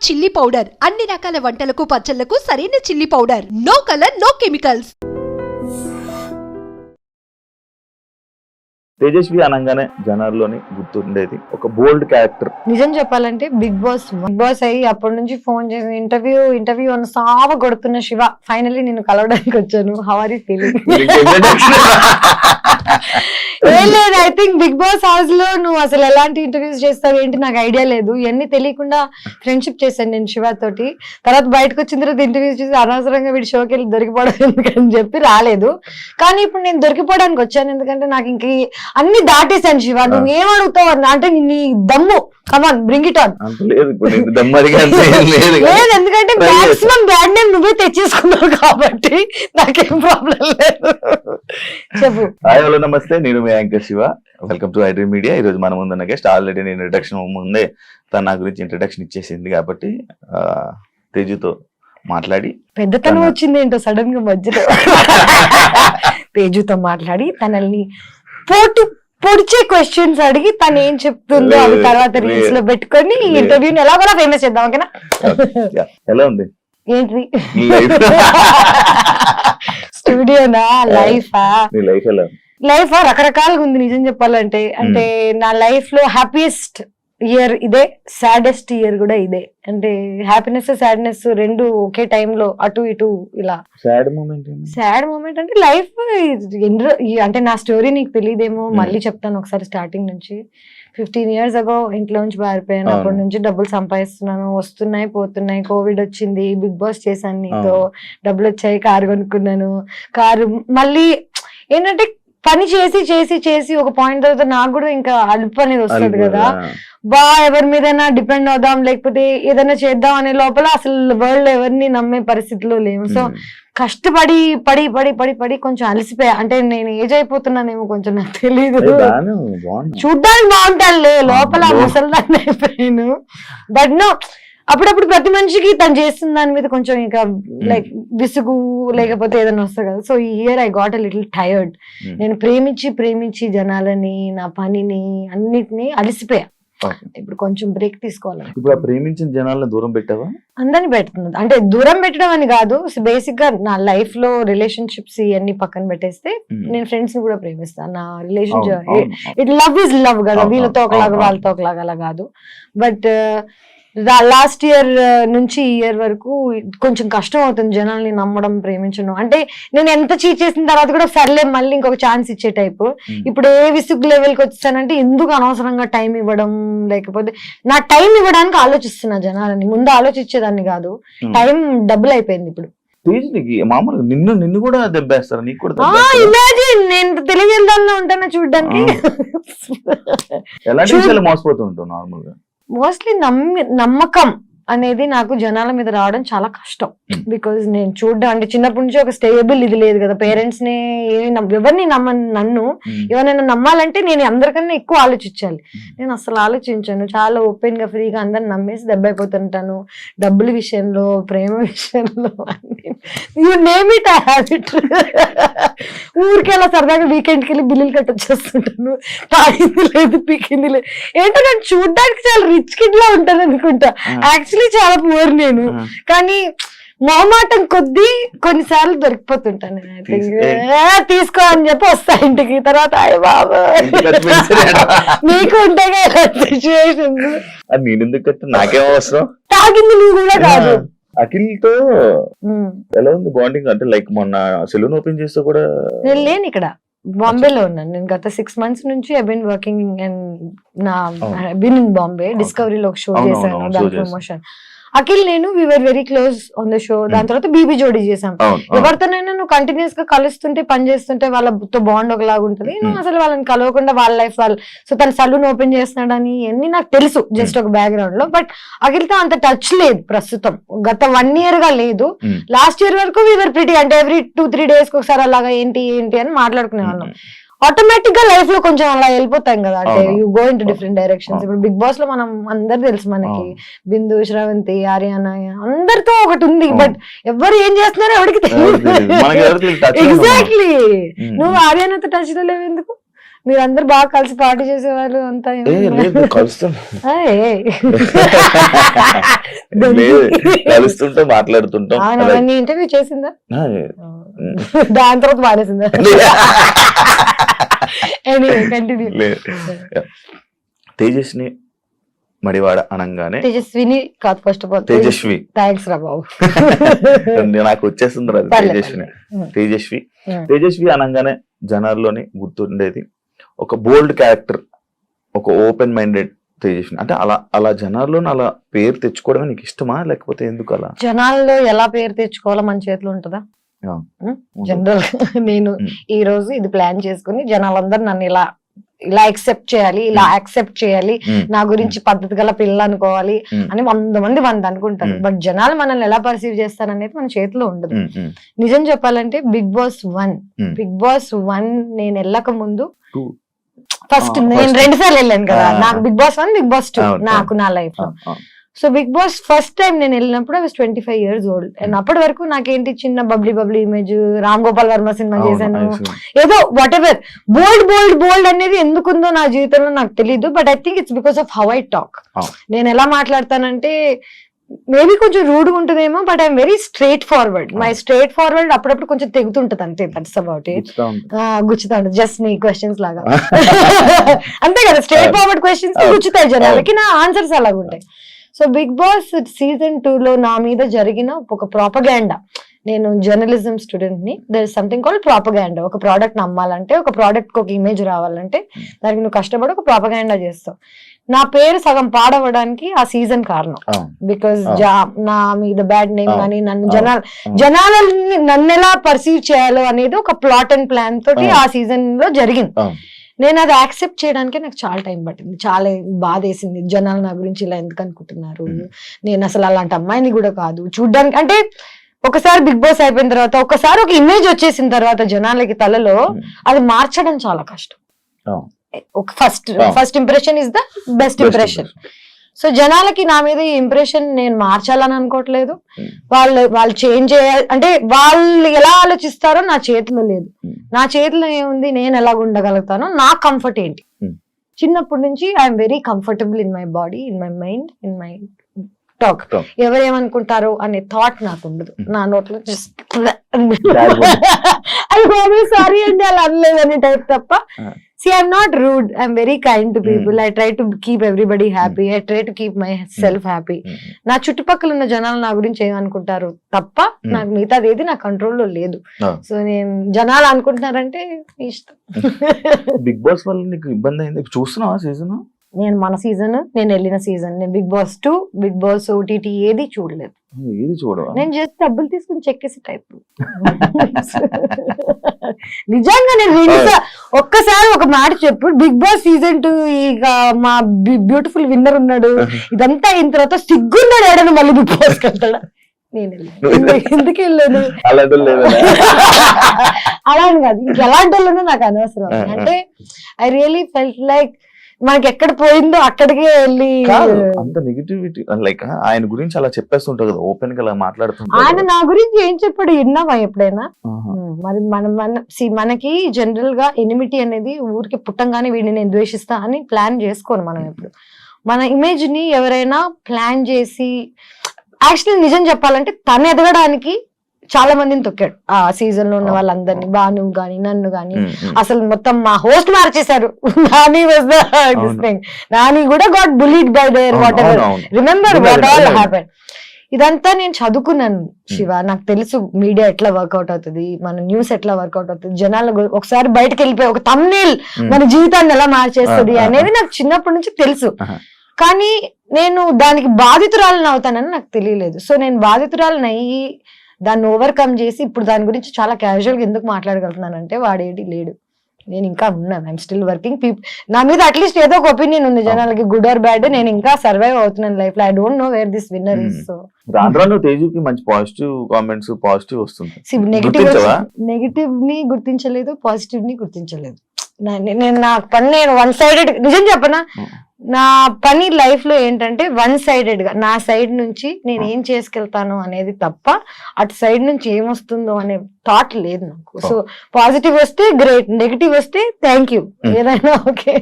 Chilli powder అన్ని రకాల వంటలకు పచ్చళ్లకు సరైన chilli powder. No colour no chemicals. Tejaswi అనగానే జనాల్లోని గుర్తుండేది ఒక బోల్డ్ క్యారెక్టర్. నిజం చెప్పాలంటే బిగ్ బాస్ అయ్యి అప్పటి నుంచి ఫోన్ చేసి ఇంటర్వ్యూ అని సావ కొడుతున్న శివ ఫైనల్లీ నేను కలవడానికి వచ్చాను. హవారీ తెలియదు ఏం లేదు. I think Big Boss house లో నువ్వు అసలు ఎలాంటి ఇంటర్వ్యూస్ చేస్తావు ఏంటి నాకు ఐడియా లేదు. ఇవన్నీ తెలియకుండా ఫ్రెండ్షిప్ చేశాను నేను శివ తోటి. తర్వాత బయటకు వచ్చిన తర్వాత ఇంటర్వ్యూస్ చేసి అనవసరంగా వీడి షోకి వెళ్ళి దొరికిపోవడం ఎందుకని చెప్పి రాలేదు. కానీ ఇప్పుడు నేను దొరికిపోవడానికి వచ్చాను ఎందుకంటే నాకు ఇంక అన్ని దాటేశాను. శివ నువ్వు ఏమడుగుతావు అంటే నీ దమ్ము కమాన్ బ్రింగ్ ఇట్ ఆన్. లేదు ఎందుకంటే మాక్సిమం బ్యాడ్ నేమ్ నువ్వే తెచ్చేసుకున్నావు కాబట్టి నాకేం ప్రాబ్లం లేదు. చెప్పు. హాయ్ హలో నమస్తే, నేను మీ anchor Shiva. Welcome to iDream Media. ఈ రోజు మన ముందున్న గెస్ట్ ఆల్రెడీ నేను ఇంట్రడక్షన్ ముందే తన నా గురించి ఇంట్రడక్షన్ ఇచ్చేసింది కాబట్టి తేజుతో మాట్లాడి పెద్దతనం వచ్చింది ఏంటో సడన్ గా మధ్యలో తేజుతో మాట్లాడి తనల్ని పొడిచే క్వశ్చన్స్ అడిగి తను ఏం చెప్తుందో అవి తర్వాత రీల్స్ లో పెట్టుకొని ఇంటర్వ్యూని ఎలాగోలా ఫేమస్ చేద్దాం. ఓకేనా? ఎలా ఉంది ఏంటి స్టూడియోనా లైఫా? లైఫ్ రకరకాలుగా ఉంది నిజం చెప్పాలంటే. అంటే నా లైఫ్ లో హ్యాపీయెస్ట్ ఇయర్ ఇదే, సాడెస్ట్ ఇయర్ కూడా ఇదే. అంటే హ్యాపీనెస్ సాడ్నెస్ రెండు ఒకే టైంలో అటు ఇటు ఇలా. సాడ్ మూమెంట్ అంటే లైఫ్ అంటే నా స్టోరీ నీకు తెలియదేమో, మళ్ళీ చెప్తాను ఒకసారి స్టార్టింగ్ నుంచి. 15 years ago ఇంట్లో నుంచి పారిపోయాను. అప్పటి నుంచి డబ్బులు సంపాదిస్తున్నాను, వస్తున్నాయి పోతున్నాయి. కోవిడ్ వచ్చింది, బిగ్ బాస్ చేశాను నీతో, డబ్బులు వచ్చాయి, కారు కొనుక్కున్నాను. కారు మళ్ళీ ఏంటంటే పని చేసి చేసి చేసి ఒక పాయింట్ తర్వాత నాకు కూడా ఇంకా అలుపు అనేది వస్తుంది కదా. ఎవరి మీదైనా డిపెండ్ అవుదాం లేకపోతే ఏదైనా చేద్దాం అనే లోపల అసలు వరల్డ్ ఎవరిని నమ్మే పరిస్థితిలో లేవు. సో కష్టపడి పడి పడి పడి పడి కొంచెం అలసిపోయా. అంటే నేను ఏజ్ అయిపోతున్నానేమో కొంచెం నాకు తెలీదు. చూడ్డానికి బాగుంటానులే, లోపల ముసలిదాన్ని అయిపోయాను. బట్ నో, అప్పుడప్పుడు ప్రతి మనిషికి తను చేస్తున్న దాని మీద కొంచెం ఇంకా లైక్ విసుగు లేకపోతే ఏదైనా వస్తుంది కదా. సో ఈ year I got a little tired. నేను ప్రేమించి జనాలని, నా పనిని, అన్నిటినీ అలసిపోయా. ఇప్పుడు కొంచెం బ్రేక్ తీసుకోవాలి. ఇప్పుడు ప్రేమించిన జనాలను దూరం పెట్టావా? అందరిని పెడుతుంది. అంటే దూరం పెట్టడం అని కాదు, బేసిక్ గా నా లైఫ్ లో రిలేషన్షిప్స్ ఇవన్నీ పక్కన పెట్టేస్తే నేను ఫ్రెండ్స్ ని కూడా ప్రేమిస్తాను. నా relationship it love is love కదా, వీళ్ళతో ఒకలాగా వాళ్ళతో ఒకలాగా అలా కాదు. బట్ లాస్ట్ ఇయర్ నుంచి ఈ ఇయర్ వరకు కొంచెం కష్టం అవుతుంది జనాల్ని నమ్మడం, ప్రేమించడం. అంటే నేను ఎంత చీట్ చేసిన తర్వాత కూడా సర్లే మళ్ళీ ఇంకొక ఛాన్స్ ఇచ్చే టైపు. ఇప్పుడు ఏ విసుగు లెవెల్కి వచ్చానంటే ఎందుకు అనవసరంగా టైం ఇవ్వడం, లేకపోతే నా టైం ఇవ్వడానికి ఆలోచిస్తున్నా జనాలని. ముందు ఆలోచించేదాన్ని కాదు, టైం డబుల్ అయిపోయింది ఇప్పుడు. మామూలుగా నిన్ను కూడా దెబ్బేస్తారు, నీకు కూడా ఇమాజిన్ నేను తెలియజేద్దాంలో ఉంటానా చూడడానికి. ఎలాంటి మోసపోతూ ఉంటావు నార్మల్ గా? మోస్ట్లీ నమ్మకం అనేది నాకు జనాల మీద రావడం చాలా కష్టం. బికాజ్ నేను చూడడం అంటే చిన్నప్పటి నుంచి ఒక స్టేబుల్ ఇది లేదు కదా. పేరెంట్స్ ని ఎవరిని నన్ను ఎవరైనా నమ్మాలంటే నేను అందరికన్నా ఎక్కువ ఆలోచించాలి. నేను అసలు ఆలోచించాను, చాలా ఓపెన్ గా ఫ్రీగా అందరిని నమ్మేసి దెబ్బ అయిపోతుంటాను. డబ్బుల విషయంలో, ప్రేమ విషయంలో, you name it I have it. ఊరికి అలా సరదాగా వీకెండ్కి వెళ్ళి బిల్లులు కట్టొచ్చేస్తుంటాను. తాగింది లేదు, పీకింది లేదు. ఏంటో నేను చూడడానికి చాలా రిచ్ కిడ్ లా ఉంటాను అనుకుంటా. యాక్చువల్లీ చాలా పూర్ నేను, కానీ మొహమాటం కొద్దీ కొన్నిసార్లు దొరికిపోతుంటాను. తీసుకో అని చెప్పి వస్తా ఇంటికి. తర్వాత అయ్య బాబా నీకు ఉంటాయి కదా సిచ్యువేషన్స్. నాకేం అవసరం, తాగింది నువ్వు కూడా కాదు. అఖిల్ తో ఎలా ఉంది బాండింగ్? అంటే లైక్ మొన్న సెలూన్ ఓపెన్ చేస్తే కూడా నేను లేను ఇక్కడ, బాంబేలో ఉన్నాను. నేను గత 6 months నుంచి ఐ బీన్ వర్కింగ్ అండ్ నా బీన్ ఇన్ బాంబే. డిస్కవరీలో ఒక షో చేశాను, దాని ప్రమోషన్. అఖిల్ నేను we were very close on the show. దాని తర్వాత బీబీ జోడీ చేసాం. ఎవరితోనైనా నువ్వు కంటిన్యూస్ గా కలుస్తుంటే పని చేస్తుంటే వాళ్ళతో బాండ్ ఒకలాగా ఉంటుంది. నువ్వు అసలు వాళ్ళని కలవకుండా వాళ్ళ లైఫ్ వాళ్ళు. సో తన సలూన్ ఓపెన్ చేస్తున్నాడని అన్ని నాకు తెలుసు జస్ట్ ఒక బ్యాక్గ్రౌండ్ లో. బట్ అఖిల్తో అంత టచ్ లేదు ప్రస్తుతం, గత 1 year గా లేదు. లాస్ట్ ఇయర్ వరకు వి వర్ ప్రిటీ, అంటే ఎవ్రీ 2-3 days ఒకసారి అలాగా ఏంటి అని మాట్లాడుకునే వాళ్ళం. ఆటోమేటిక్ గా లైఫ్ లో కొంచెం అలా వెళ్ళిపోతాం కదా, అంటే you go in to different directions. ఇప్పుడు బిగ్ బాస్ లో మనం అందరు తెలుసు మనకి, బిందు, శ్రవంతి, ఆర్యానా అందరితో ఒకటి ఉంది. బట్ ఎవరు ఏం చేస్తున్నారో ఎవరికి తెలియదు. ఎగ్జాక్ట్లీ. నువ్వు ఆర్యానాతో టచ్ లో లేవు ఎందుకు? మీరందరూ బాగా కలిసి పార్టీ చేసేవాళ్ళు అంతా లేదు కలుస్తాం ఏయ్. లేదు కలుస్తుంటాం మాట్లాడుతుంటాం అవన్నీ ఇంటర్వ్యూ చేసిందా ఆ, దాని తర్వాత మానేసిందా ఎనీవే కంటిన్యూ. లేదు. తేజస్ని మడివాడ అనగానే తేజస్విని కాదు first of all Tejaswi thanks రా బాబు. నాకు వచ్చేస్తుంది అది పర్లేదు, తేజస్విని పర్లేదు. తేజస్వి ఉమ్. తేజస్వి అనగానే జనాల్లోని గుర్తుండేది ఒక బోల్డ్ క్యారెక్టర్, ఒక ఓపెన్ మైండెడ్ తేజస్విని. అంటే అలా అలా జనాల్లోని అలా పేరు తెచ్చుకోవడమే నీకు ఇష్టమా లేకపోతే ఎందుకు అలా? జనాల్లో ఎలా పేరు తెచ్చుకోవాలో మన చేతిలో ఉంటుందా? ఆ. జనరల్ నేను ఈ రోజు ఇది ప్లాన్ చేసుకుని జనాలందరూ నన్ను ఇలా ఇలా యాక్సెప్ట్ చేయాలి, ఇలా యాక్సెప్ట్ చేయాలి, నా గురించి పద్ధతి గల పిల్ల అనుకోవాలి అని 100 మంది అనుకుంటారు. బట్ జనాలు మనల్ని ఎలా పర్సీవ్ చేస్తారనేది మన చేతిలో ఉండదు. నిజం చెప్పాలంటే బిగ్ బాస్ 1 నేను వెళ్ళక ముందు ఫస్ట్ నేను 2 సార్లు వెళ్ళాను కదా. నాకు బిగ్ బాస్ 1, బిగ్ బాస్ 2 నాకు నా లైఫ్ లో. So Big Boss first time నేను వెళ్ళినప్పుడు I was 25 years old. And అప్పటి వరకు నాకేంటి చిన్న బబ్లీ ఇమేజ్, రామ్ గోపాల్ వర్మ సినిమా చేశాను, ఏదో వాట్ ఎవర్ బోల్డ్ అనేది ఎందుకుందో నా జీవితంలో నాకు తెలియదు. But I think it's because of how I talk. నేను ఎలా మాట్లాడతానంటే మేబీ కొంచెం రూడ్గా ఉంటుందేమో, but I'm very straight forward. My straight forward అప్పుడప్పుడు కొంచెం తెగుతుంటది అంతే. That's about it. గుచ్చుతా ఉంటుంది జస్ట్ నీ క్వశ్చన్స్ లాగా అంతే కదా. స్ట్రైట్ ఫార్వర్డ్ క్వశ్చన్స్ గుచ్చుతాయి జనాలకి, నా ఆన్సర్స్ అలాగ ఉంటాయి. సో బిగ్ బాస్ సీజన్ 2 లో నా మీద జరిగిన ఒక ప్రాపగాండా. నేను జర్నలిజం స్టూడెంట్ ని. There is something called propaganda. ఒక ప్రోడక్ట్ అమ్మాలంటే, ఒక ప్రోడక్ట్ కి ఒక ఇమేజ్ రావాలంటే దానికి నువ్వు కష్టపడి ఒక ప్రాపగాండా చేస్తావు. నా పేరు సగం పాడవడానికి ఆ సీజన్ కారణం. బికాస్ నా మీద బ్యాడ్ నేమ్ కానీ జనాలని నన్ను ఎలా పర్సీవ్ చేయాలో అనేది ఒక ప్లాట్ అండ్ ప్లాన్ తోటి ఆ సీజన్ లో జరిగింది. నేను అది యాక్సెప్ట్ చేయడానికి నాకు చాలా టైం పట్టింది. చాలా బాధ వేసింది. జనాలు నా గురించి ఇలా ఎందుకు అనుకుంటున్నారు, నేను అసలు అలాంటి అమ్మాయిని కూడా కాదు చూడ్డానికి. అంటే ఒకసారి బిగ్ బాస్ అయిపోయిన తర్వాత, ఒకసారి ఒక ఇమేజ్ వచ్చేసిన తర్వాత జనాలకి తలలో అది మార్చడం చాలా కష్టం. ఒక first impression is the best impression. So జనాలకి నా మీద ఈ ఇంప్రెషన్ నేను మార్చాలని అనుకోవట్లేదు. వాళ్ళు చేంజ్ చేయాలి అంటే వాళ్ళు ఎలా ఆలోచిస్తారో నా చేతిలో లేదు. నా చేతిలో ఏముంది, నేను ఎలా ఉండగలుగుతానో, నా కంఫర్ట్ ఏంటి. చిన్నప్పటి నుంచి I'm very comfortable in my body, in my mind, in my talk. ఎవరేమనుకుంటారో అనే థాట్ నాకు ఉండదు. నా నోట్లో జస్ట్ సారీ అండి అలా అనలేదు అనే టైప్ తప్ప. See, I'm not rude. I'm very kind to people. I try to keep everybody happy. I try to keep myself happy. నా చుట్టుపక్కల ఉన్న జనాలు నా గురించి ఏమనుకుంటారు తప్ప నాకు మిగతాది ఏది నా కంట్రోల్లో లేదు. సో నేను జనాలు అనుకుంటున్నారంటే ఇష్టం. బిగ్ బాస్ వల్ల నీకు ఇబ్బంది అయింది చూస్తున్నావా సీజన్? నేను మన సీజన్, నేను వెళ్ళిన సీజన్, నేను Big Boss 2, Big Boss OTT ఏది చూడలేదు. ఏది చూడవా? నేను జస్ట్ డబ్బులు తీసుకుని చెక్కేసి టైప్. నిజంగా నేను ఒక్కసారి ఒక మాట చెప్పు, బిగ్ బాస్ సీజన్ 2 ఇక మా బ్యూటిఫుల్ విన్నర్ ఉన్నాడు, ఇదంతా అయిన తర్వాత సిగ్గున్నాడు ఏడను మళ్ళీ బిగ్ బాస్ వెళ్తాడా? నేను ఎందుకు వెళ్ళాను అలా అని కాదు, ఇంకెలాంటి వాళ్ళనో నాకు అనవసరం. అంటే ఐ రియలీ ఫెల్ట్ లైక్ మనకి ఎక్కడ పోయిందో అక్కడికే వెళ్ళి అంత నెగిటివిటీ. లైక్ ఆయన గురించి అలా చెప్పేస్తుంటారు కదా, ఓపెన్ గా అలా మాట్లాడుతుంటారు. ఆయన నా గురించి ఏం చెప్పాడు విన్నావా ఎప్పుడైనా? మరి మనకి జనరల్ గా ఎనిమిటీ అనేది ఊరికి పుట్టంగానే వీడిని నేను ద్వేషిస్తా అని ప్లాన్ చేసుకోను మనం. ఎప్పుడు మన ఇమేజ్ ని ఎవరైనా ప్లాన్ చేసి, యాక్చువల్లీ నిజం చెప్పాలంటే తను ఎదగడానికి చాలా మందిని తొక్కాడు ఆ సీజన్ లో ఉన్న వాళ్ళందరినీ. బాను గాని నన్ను గాని అసలు మొత్తం మా హోస్ట్ మార్చేశారు. Nani was the thing. Nani కూడా got bullied by their whatever. Remember what all happen. ఇదంతా నేను చదువుకున్నాను శివ. నాకు తెలుసు మీడియా ఎట్లా వర్కౌట్ అవుతుంది, మన న్యూస్ ఎట్లా వర్కౌట్ అవుతుంది, జనాలు ఒకసారి బయటకు వెళ్ళిపోయి ఒక థంబ్నెయిల్ మన జీవితాన్ని ఎలా మార్చేస్తుంది అనేది నాకు చిన్నప్పటి నుంచి తెలుసు. కానీ నేను దానికి బాధితురాలను అవుతానని నాకు తెలియలేదు. సో నేను బాధితురాలను అయ్యి దాన్ని ఓవర్కమ్ చేసి ఇప్పుడు దాని గురించి చాలా క్యాజువల్ గా ఎందుకు మాట్లాడగలుగుతున్నానంటే వాడేటి లేడు, నేను ఇంకా ఉన్నాను. I'm still working. నా మీద అట్లీస్ట్ ఏదో ఒక ఒపీనియన్ ఉంది జనాలకి, గుడ్ ఆర్ బ్యాడ్. నేను ఇంకా సర్వైవ్ అవుతున్నాను లైఫ్ లో. I don't know where this winner is. So తేజుకి మంచి పాజిటివ్ కామెంట్స్, పాజిటివ్ వస్తుంది. నెగిటివ్ ని గుర్తించలేదు, పాజిటివ్ ని గుర్తించలేదు. నేను నా పని నేను వన్ సైడెడ్ నిజం చెప్పనా, నా పని లైఫ్ లో ఏంటంటే వన్ సైడెడ్ గా నా సైడ్ నుంచి నేను ఏం చేసుకెళ్తాను అనేది తప్ప అటు సైడ్ నుంచి ఏమొస్తుందో అనే థాట్ లేదు నాకు. సో పాజిటివ్ వస్తే గ్రేట్, నెగిటివ్ వస్తే థ్యాంక్ యూ, ఏదైనా ఓకే.